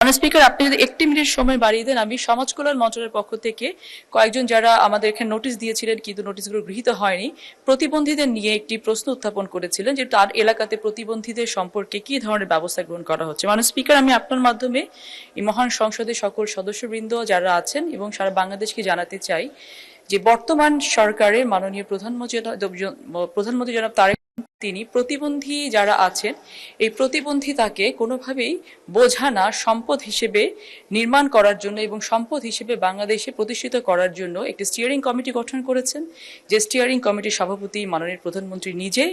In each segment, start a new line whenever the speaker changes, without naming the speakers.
Speaker, আপনি যদি একটি মিনিট সময় বাড়িয়ে দেন, আমি সমাজ কল্যাণ মন্ত্রণালয়ের পক্ষ থেকে কয়েকজন যারা আমাদের এখানে নোটিশ দিয়েছিলেন কিন্তু নোটিশগুলো গৃহীত হয়নি, প্রতিবন্ধীদের নিয়ে একটি প্রশ্ন উত্থাপন করেছিলেন যে তার এলাকাতে প্রতিবন্ধীদের সম্পর্কে কি ধরনের ব্যবস্থা গ্রহণ করা হচ্ছে। স্পিকার, আমি আপনার মাধ্যমে এই মহান সংসদের সকল সদস্যবৃন্দ যারা আছেন এবং সারা বাংলাদেশকে জানাতে চাই যে বর্তমান সরকারের মাননীয় প্রধানমন্ত্রী জনাব তারেক তিনি প্রতিবন্ধী যারা আছেন এই প্রতিবন্ধিতাকে কোনোভাবেই বোঝা না, সম্পদ হিসেবে নির্মাণ করার জন্য এবং সম্পদ হিসেবে বাংলাদেশে প্রতিষ্ঠিত করার জন্য একটি স্টিয়ারিং কমিটি গঠন করেছেন, যে স্টিয়ারিং কমিটির সভাপতি মাননীয় প্রধানমন্ত্রী নিজে,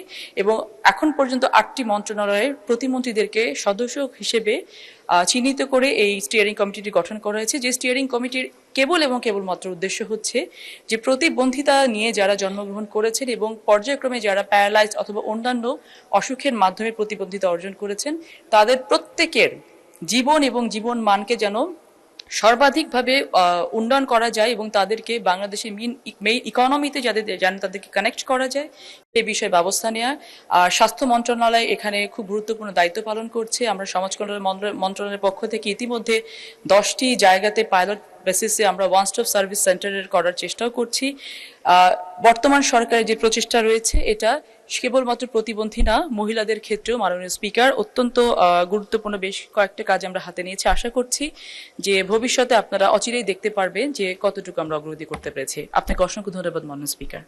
এবং এখন পর্যন্ত 8টি মন্ত্রণালয়ের প্রতিমন্ত্রীদেরকে সদস্য হিসেবে চিহ্নিত করে এই স্টিয়ারিং কমিটিটি গঠন করা হয়েছে। যে স্টিয়ারিং কমিটির কেবল এবং কেবলমাত্র উদ্দেশ্য হচ্ছে যে প্রতিবন্ধিতা নিয়ে যারা জন্মগ্রহণ করেছেন এবং পর্যায়ক্রমে যারা প্যারালাইজড অথবা অন্যান্য অসুখের মাধ্যমে প্রতিবন্ধিতা অর্জন করেছেন তাদের প্রত্যেকের জীবন এবং জীবন মানকে যেন সর্বাধিকভাবে উন্নয়ন করা যায় এবং তাদেরকে বাংলাদেশের মেইন ইকোনমিতে যেন তাদেরকে কানেক্ট করা যায় এই বিষয়ে ব্যবস্থা নেওয়া। স্বাস্থ্য মন্ত্রণালয় এখানে খুব গুরুত্বপূর্ণ দায়িত্ব পালন করছে। আমরা সমাজ কল্যাণ মন্ত্রণালয়ের পক্ষ থেকে ইতিমধ্যে 10টি জায়গাতে পাইলট বেসিসে আমরা ওয়ান স্টপ সার্ভিস সেন্টারের করার চেষ্টাও করছি। বর্তমান সরকারের যে প্রচেষ্টা রয়েছে এটা কেবলমাত্র প্রতিবন্ধী না, মহিলাদের ক্ষেত্রেও মাননীয় স্পিকার অত্যন্ত গুরুত্বপূর্ণ বেশ কয়েকটা কাজ আমরা হাতে নিয়েছি। আশা করছি যে ভবিষ্যতে আপনারা অচিরেই দেখতে পারবেন যে কতটুকু আমরা অগ্রগতি করতে পেরেছি। আপনাকে অসংখ্য ধন্যবাদ মাননীয় স্পিকার।